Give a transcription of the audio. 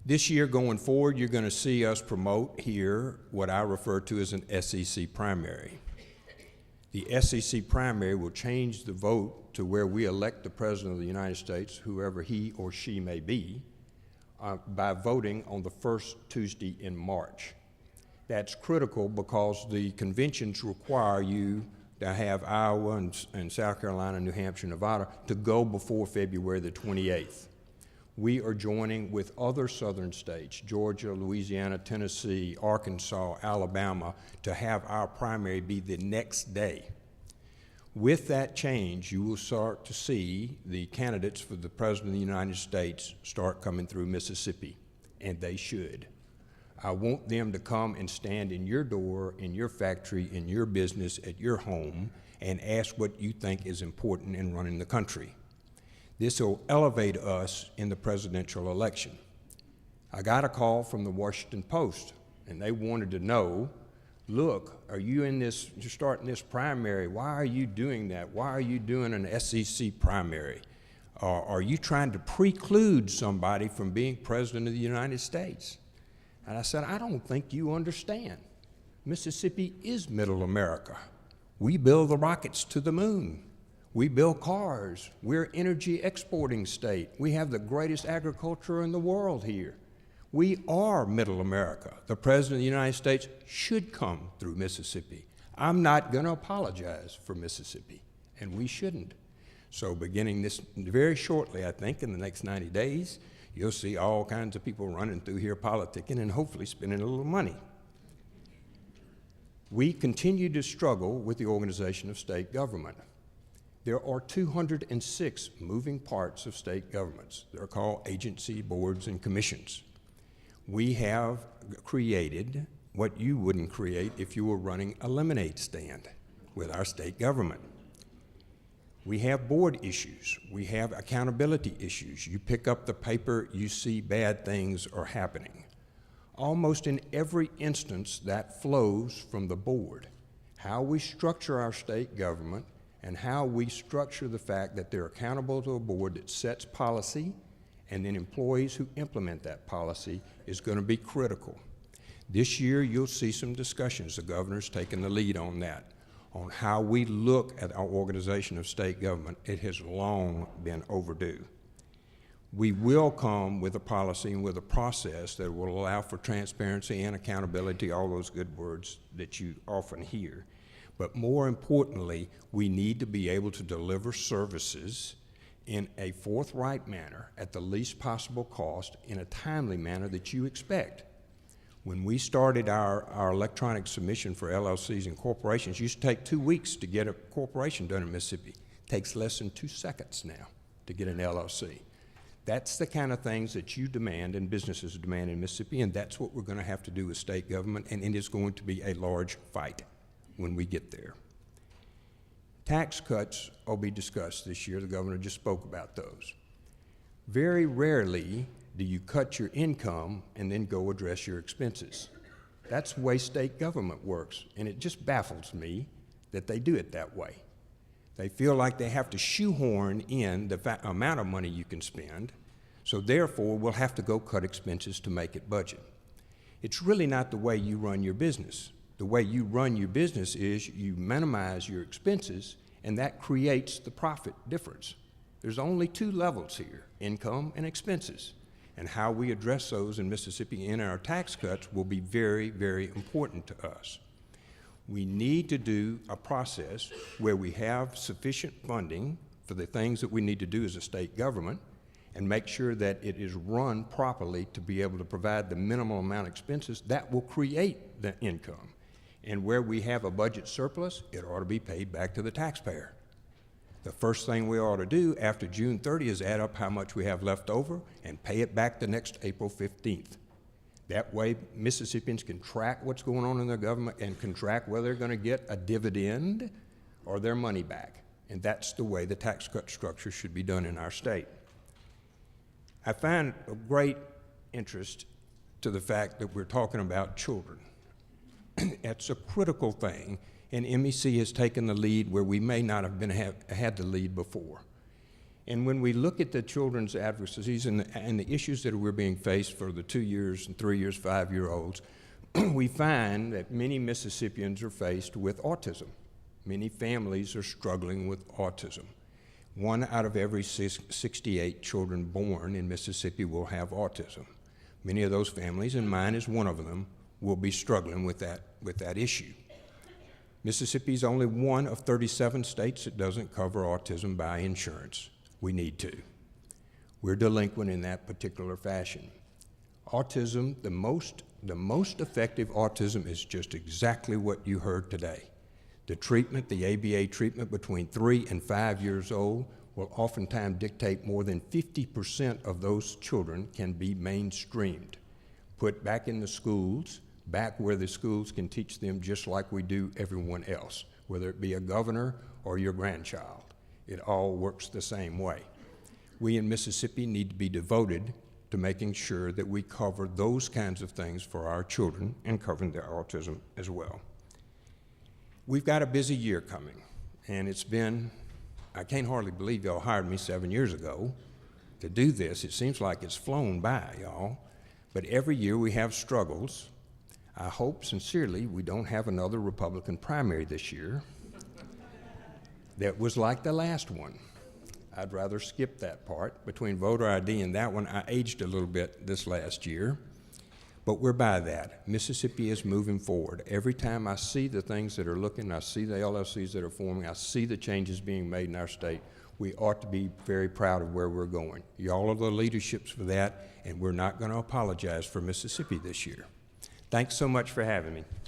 This year going forward, you're going to see us promote here what I refer to as an SEC primary. The SEC primary will change the vote to where we elect the President of the United States, whoever he or she may be, by voting on the first Tuesday in March. That's critical because the conventions require you to have Iowa and South Carolina, New Hampshire, Nevada to go before February the 28th. We are joining with other southern states, Georgia, Louisiana, Tennessee, Arkansas, Alabama, to have our primary be the next day. With that change, you will start to see the candidates for the President of the United States start coming through Mississippi, and they should. I want them to come and stand in your door, in your factory, in your business, at your home, and ask what you think is important in running the country. This will elevate us in the presidential election. I got a call from the Washington Post, and they wanted to know, look, are you in this, you're starting this primary, why are you doing that? Why are you doing an SEC primary? Are you trying to preclude somebody from being President of the United States? And I said, I don't think you understand. Mississippi is middle America. We build the rockets to the moon. We build cars. We're an energy exporting state. We have the greatest agriculture in the world here. We are middle America. The President of the United States should come through Mississippi. I'm not going to apologize for Mississippi, and we shouldn't. So beginning this very shortly, I think in the next 90 days, you'll see all kinds of people running through here politicking and hopefully spending a little money. We continue to struggle with the organization of state government. There are 206 moving parts of state governments. They're called agency, boards, and commissions. We have created what you wouldn't create if you were running a lemonade stand with our state government. We have board issues. We have accountability issues. You pick up the paper, you see bad things are happening. Almost in every instance, that flows from the board. How we structure our state government and how we structure the fact that they're accountable to a board that sets policy, and then employees who implement that policy is going to be critical. This year, you'll see some discussions. The governor's taking the lead on that, on how we look at our organization of state government. It has long been overdue. We will come with a policy and with a process that will allow for transparency and accountability, all those good words that you often hear. But more importantly, we need to be able to deliver services in a forthright manner at the least possible cost in a timely manner that you expect. When we started our electronic submission for LLCs and corporations, it used to take 2 weeks to get a corporation done in Mississippi. It takes less than 2 seconds now to get an LLC. That's the kind of things that you demand and businesses demand in Mississippi, and that's what we're going to have to do with state government, and it is going to be a large fight when we get there. Tax cuts will be discussed this year. The governor just spoke about those. Very rarely do you cut your income and then go address your expenses. That's the way state government works, and it just baffles me that they do it that way. They feel like they have to shoehorn in the amount of money you can spend, so therefore we'll have to go cut expenses to make it budget. It's really not the way you run your business. The way you run your business is you minimize your expenses, and that creates the profit difference. There's only 2 levels here, income and expenses. And how we address those in Mississippi in our tax cuts will be very, very important to us. We need to do a process where we have sufficient funding for the things that we need to do as a state government and make sure that it is run properly to be able to provide the minimal amount of expenses that will create the income. And where we have a budget surplus, it ought to be paid back to the taxpayer. The first thing we ought to do after June 30 is add up how much we have left over and pay it back the next April 15th. That way, Mississippians can track what's going on in their government and can track whether they're going to get a dividend or their money back. And that's the way the tax cut structure should be done in our state. I find a great interest to the fact that we're talking about children. It's a critical thing, and MEC has taken the lead where we may not have had the lead before. And when we look at the children's advocacies and the issues that we're being faced for the 2 years and 3 years, 5-year-olds, we find that many Mississippians are faced with autism. Many families are struggling with autism. 1 out of every 68 children born in Mississippi will have autism. Many of those families, and mine is one of them, will be struggling with that issue. Mississippi is only one of 37 states that doesn't cover autism by insurance. We need to. We're delinquent in that particular fashion. Autism, the most effective autism is just exactly what you heard today. The treatment, the ABA treatment between 3 and 5 years old will oftentimes dictate more than 50% of those children can be mainstreamed, put back in the schools, back where the schools can teach them just like we do everyone else, whether it be a governor or your grandchild. It all works the same way. We in Mississippi need to be devoted to making sure that we cover those kinds of things for our children and covering their autism as well. We've got a busy year coming, and it's been, I can't hardly believe y'all hired me 7 years ago to do this. It seems like it's flown by, y'all. But every year we have struggles. I hope sincerely we don't have another Republican primary this year that was like the last one. I'd rather skip that part. Between voter ID and that one, I aged a little bit this last year. But we're by that. Mississippi is moving forward. Every time I see the things that are looking, I see the LLCs that are forming, I see the changes being made in our state, we ought to be very proud of where we're going. Y'all are the leaderships for that, and we're not going to apologize for Mississippi this year. Thanks so much for having me.